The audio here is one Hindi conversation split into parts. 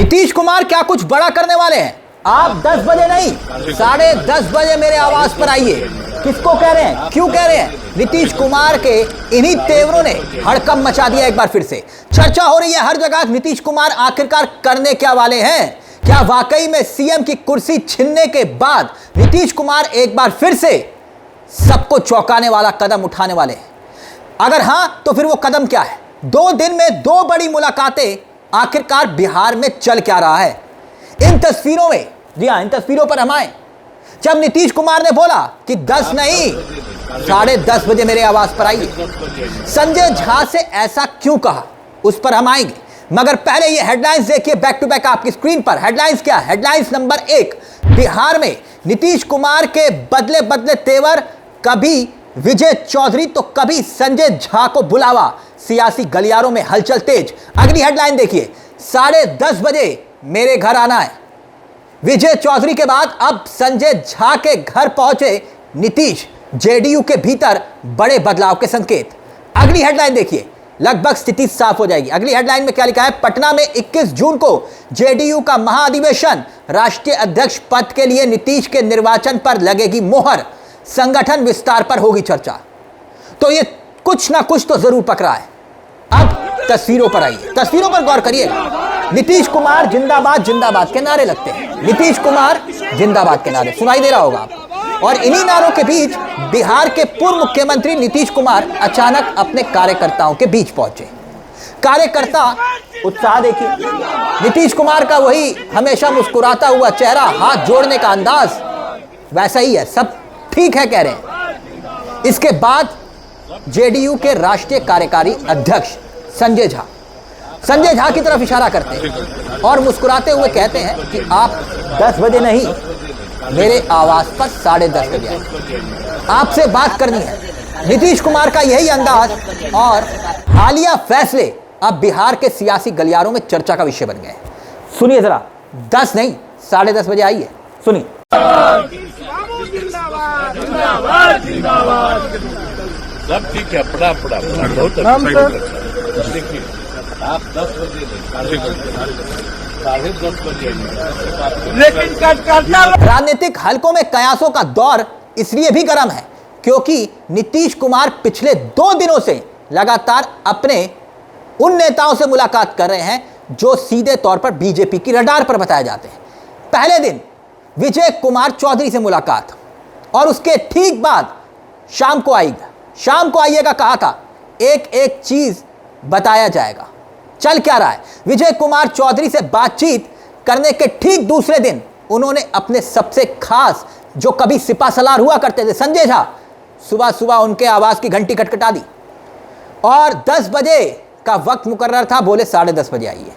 नीतीश कुमार क्या कुछ बड़ा करने वाले हैं? आप 10 बजे नहीं 10:30 बजे मेरे आवास पर आइए। किसको कह रहे हैं, क्यों कह रहे हैं? नीतीश कुमार के इन्हीं तेवरों ने हड़कंप मचा दिया। एक बार फिर से चर्चा हो रही है हर जगह, नीतीश कुमार आखिरकार करने क्या वाले हैं? क्या वाकई में सीएम की कुर्सी छीनने के बाद नीतीश कुमार एक बार फिर से सबको चौंकाने वाला कदम उठाने वाले हैं? अगर हां तो फिर वो कदम क्या है? 2 दिन में 2 बड़ी मुलाकातें, आखिरकार बिहार में चल क्या रहा है? इन तस्वीरों में, जी हां, इन तस्वीरों पर हम आए जब नीतीश कुमार ने बोला कि 10 नहीं 10:30 बजे मेरे आवास पर आइए। संजय झा से ऐसा क्यों कहा, उस पर हम आएंगे, मगर पहले ये हेडलाइंस देखिए बैक टू बैक आपकी स्क्रीन पर। हेडलाइंस क्या? हेडलाइंस नंबर 1, बिहार में नीतीश कुमार के बदले बदले तेवर, कभी विजय चौधरी तो कभी संजय झा को बुलावा, सियासी गलियारों में हलचल तेज। अगली हेडलाइन देखिए, 10:30 बजे मेरे घर आना है। विजय चौधरी के बाद अब संजय झा के घर पहुंचे नीतीश, जेडीयू के भीतर बड़े बदलाव के संकेत। अगली हेडलाइन देखिए, लगभग स्थिति साफ हो जाएगी। अगली हेडलाइन में क्या लिखा है? पटना में 21 जून को जेडीयू का महाधिवेशन, राष्ट्रीय अध्यक्ष पद के लिए नीतीश के निर्वाचन पर लगेगी मोहर, संगठन विस्तार पर होगी चर्चा। तो ये कुछ ना कुछ तो जरूर पकड़ा है। अब तस्वीरों पर आइए, तस्वीरों पर गौर करिएगा। नीतीश कुमार जिंदाबाद जिंदाबाद के नारे लगते हैं, नीतीश कुमार जिंदाबाद के नारे सुनाई दे रहा होगा आपको। और इन्हीं नारों के बीच बिहार के पूर्व मुख्यमंत्री नीतीश कुमार अचानक अपने कार्यकर्ताओं के बीच पहुंचे। कार्यकर्ता उत्साह देखिए, नीतीश कुमार का वही हमेशा मुस्कुराता हुआ चेहरा, हाथ जोड़ने का अंदाज वैसा ही है, सब ठीक है कह रहे हैं। इसके बाद जेडीयू के राष्ट्रीय कार्यकारी अध्यक्ष संजय झा की तरफ इशारा करते हैं और मुस्कुराते हुए कहते हैं कि आप 10 बजे नहीं मेरे आवास पर 10:30 बजे आए, आपसे बात करनी है। नीतीश कुमार का यही अंदाज और हालिया फैसले अब बिहार के सियासी गलियारों में चर्चा का विषय बन गए। सुनिए जरा, 10 नहीं 10:30 बजे आइए, सुनिए। सब ठीक है, पड़ा बहुत देखिए, आप 10 बजे 10:30 बजे, लेकिन राजनीतिक हलकों में कयासों का दौर इसलिए भी गर्म है क्योंकि नीतीश कुमार पिछले 2 दिनों से लगातार अपने उन नेताओं से मुलाकात कर रहे हैं जो सीधे तौर पर बीजेपी की रडार पर बताए जाते हैं। पहले दिन विजय कुमार चौधरी से मुलाकात और उसके ठीक बाद शाम को आइएगा कहा था। एक एक चीज बताया जाएगा। चल क्या रहा है? विजय कुमार चौधरी से बातचीत करने के ठीक दूसरे दिन उन्होंने अपने सबसे खास, जो कभी सिपासलार हुआ करते थे, संजय झा, सुबह सुबह उनके आवास की घंटी खटखटा दी और 10 बजे का वक्त मुकर्रर था, बोले 10:30 बजे आइए।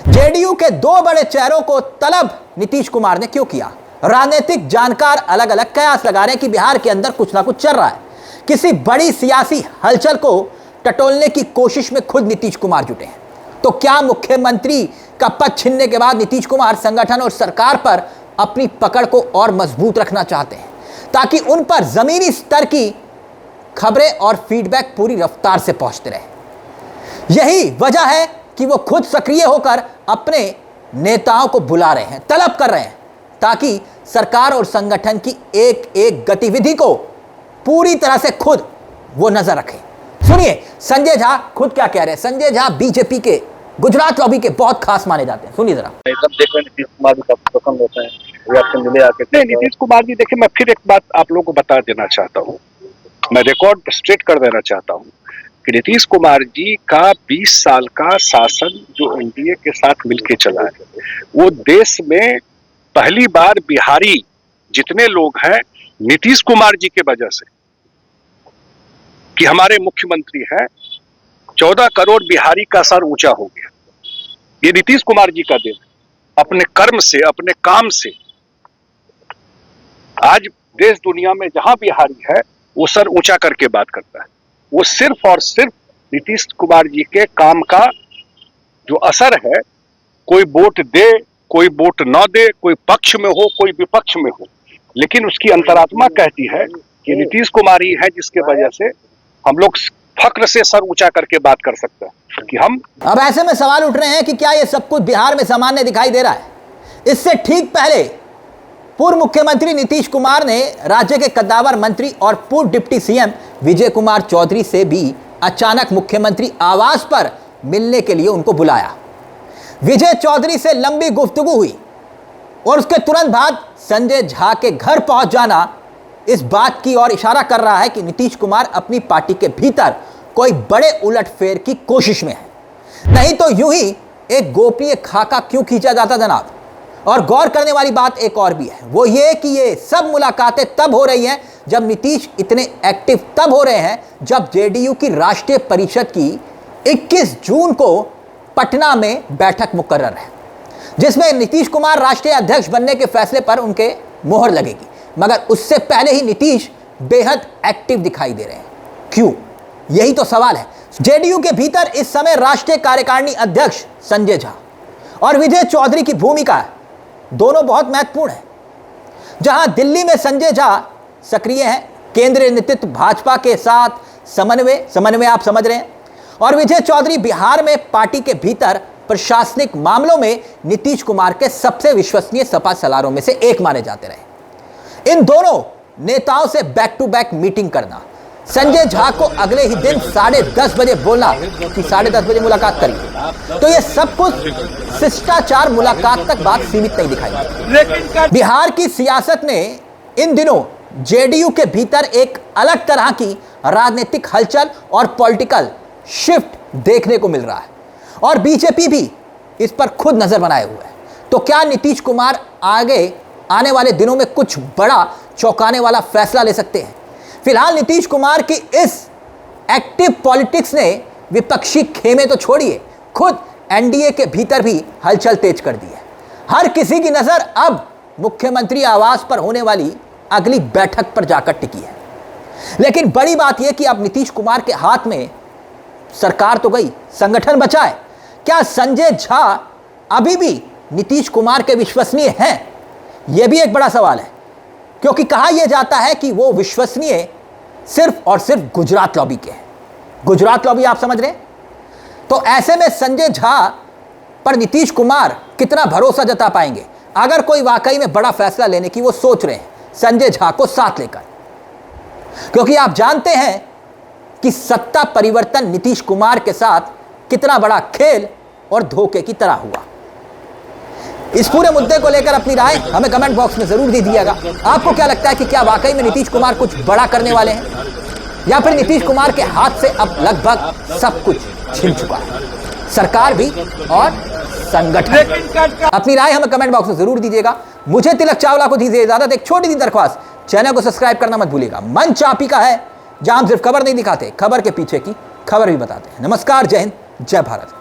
जेडीयू के 2 बड़े चेहरों को तलब नीतीश कुमार ने क्यों किया? राजनीतिक जानकार अलग अलग कयास लगा रहे हैं कि बिहार के अंदर कुछ ना कुछ चल रहा है। किसी बड़ी सियासी हलचल को टटोलने की कोशिश में खुद नीतीश कुमार जुटे हैं। तो क्या मुख्यमंत्री का पद छीनने के बाद नीतीश कुमार संगठन और सरकार पर अपनी पकड़ को और मजबूत रखना चाहते हैं ताकि उन पर जमीनी स्तर की खबरें और फीडबैक पूरी रफ्तार से पहुंचते रहे? यही वजह है कि वो खुद सक्रिय होकर अपने नेताओं को बुला रहे हैं, तलब कर रहे हैं ताकि सरकार और संगठन की एक एक गतिविधि को पूरी तरह से खुद वो नजर रखें। सुनिए संजय झा खुद क्या कह रहे हैं। संजय झा बीजेपी के गुजरात लॉबी के बहुत खास माने जाते हैं, सुनिए जरा। नीतीश कुमार जी का पसंद होता है, वो आपसे मिले आके। नहीं, नीतीश कुमार जी देखिए, मैं फिर एक बात आप लोगों को बता देना चाहता हूँ, मैं रिकॉर्ड स्ट्रेट कर देना चाहता हूँ कि नीतीश कुमार जी का 20 साल का शासन जो एनडीए के साथ मिलकर चला है, वो देश में पहली बार बिहारी जितने लोग हैं नीतीश कुमार जी के वजह से, कि हमारे मुख्यमंत्री हैं, 14 करोड़ बिहारी का सर ऊंचा हो गया। ये नीतीश कुमार जी का देन, अपने कर्म से, अपने काम से। आज देश दुनिया में जहां बिहारी है वो सर ऊंचा करके बात करता है। वो सिर्फ और सिर्फ नीतीश कुमार जी के काम का जो असर है, कोई वोट दे, कोई वोट न दे, कोई पक्ष में हो, कोई विपक्ष में हो, लेकिन उसकी अंतरात्मा कहती है कि नीतीश कुमार ही है जिसके वजह से हम लोग फक्र से सर ऊंचा करके बात कर सकता है कि हम। अब ऐसे में सवाल उठ रहे हैं कि क्या यह सब कुछ बिहार में सामान्य दिखाई दे रहा है? इससे ठीक पहले पूर्व मुख्यमंत्री नीतीश कुमार ने राज्य के कद्दावर मंत्री और पूर्व डिप्टी सीएम विजय कुमार चौधरी से भी अचानक मुख्यमंत्री आवास पर मिलने के लिए उनको बुलाया। विजय चौधरी से लंबी गुफ्तगू हुई और उसके तुरंत बाद संजय झा के घर पहुंच जाना इस बात की ओर इशारा कर रहा है कि नीतीश कुमार अपनी पार्टी के भीतर कोई बड़े उलटफेर की कोशिश में है। नहीं तो यूं ही एक गोपनीय खाका क्यों खींचा जाता जनाब? और गौर करने वाली बात एक और भी है, वो ये कि ये सब मुलाकातें तब हो रही हैं जब नीतीश इतने एक्टिव तब हो रहे हैं जब जेडीयू की राष्ट्रीय परिषद की 21 जून को पटना में बैठक मुकर्रर है, जिसमें नीतीश कुमार राष्ट्रीय अध्यक्ष बनने के फैसले पर उनके मोहर लगेगी। मगर उससे पहले ही नीतीश बेहद एक्टिव दिखाई दे रहे हैं। क्यों? यही तो सवाल है। जेडीयू के भीतर इस समय राष्ट्रीय कार्यकारिणी अध्यक्ष संजय झा और विजय चौधरी की भूमिका दोनों बहुत महत्वपूर्ण है। जहां दिल्ली में संजय झा सक्रिय हैं, केंद्रीय नेतृत्व भाजपा के साथ समन्वय आप समझ रहे हैं, और विजय चौधरी बिहार में पार्टी के भीतर प्रशासनिक मामलों में नीतीश कुमार के सबसे विश्वसनीय सपा सलारों में से एक माने जाते रहे। इन दोनों नेताओं से बैक टू बैक मीटिंग करना, संजय झा को अगले ही दिन 10:30 बजे बोलना कि 10:30 बजे मुलाकात करिए, तो ये सब कुछ शिष्टाचार मुलाकात तक बात सीमित नहीं दिखाई। बिहार की सियासत ने इन दिनों जेडीयू के भीतर एक अलग तरह की राजनीतिक हलचल और पॉलिटिकल शिफ्ट देखने को मिल रहा है, और बीजेपी भी इस पर खुद नजर बनाए हुए है। तो क्या नीतीश कुमार आगे आने वाले दिनों में कुछ बड़ा चौंकाने वाला फैसला ले सकते हैं? फिलहाल नीतीश कुमार की इस एक्टिव पॉलिटिक्स ने विपक्षी खेमे तो छोड़िए, खुद एनडीए के भीतर भी हलचल तेज कर दी है। हर किसी की नजर अब मुख्यमंत्री आवास पर होने वाली अगली बैठक पर जाकर टिकी है। लेकिन बड़ी बात यह कि अब नीतीश कुमार के हाथ में सरकार तो गई, संगठन बचा है। क्या संजय झा अभी भी नीतीश कुमार के विश्वसनीय हैं? यह भी एक बड़ा सवाल है, क्योंकि कहा यह जाता है कि वो विश्वसनीय सिर्फ और सिर्फ गुजरात लॉबी के हैं। गुजरात लॉबी आप समझ रहे हैं? तो ऐसे में संजय झा पर नीतीश कुमार कितना भरोसा जता पाएंगे अगर कोई वाकई में बड़ा फैसला लेने की वो सोच रहे हैं संजय झा को साथ लेकर? क्योंकि आप जानते हैं कि सत्ता परिवर्तन नीतीश कुमार के साथ कितना बड़ा खेल और धोखे की तरह हुआ। इस पूरे मुद्दे को लेकर अपनी राय हमें कमेंट बॉक्स में जरूर दीजिएगा। आपको क्या लगता है कि क्या वाकई में नीतीश कुमार कुछ बड़ा करने वाले हैं, या फिर नीतीश कुमार के हाथ से अब लगभग सब कुछ छिन चुका है, सरकार भी और संगठन? अपनी राय हमें कमेंट बॉक्स में जरूर दीजिएगा। मुझे तिलक चावला को दीजिए इजाजत। एक छोटी सी दरख्वास्त, चैनल को सब्सक्राइब करना मत भूलिएगा। मंच आप ही का है, जहां हम सिर्फ खबर नहीं दिखाते, खबर के पीछे की खबर भी बताते हैं। नमस्कार, जय हिंद, जय भारत।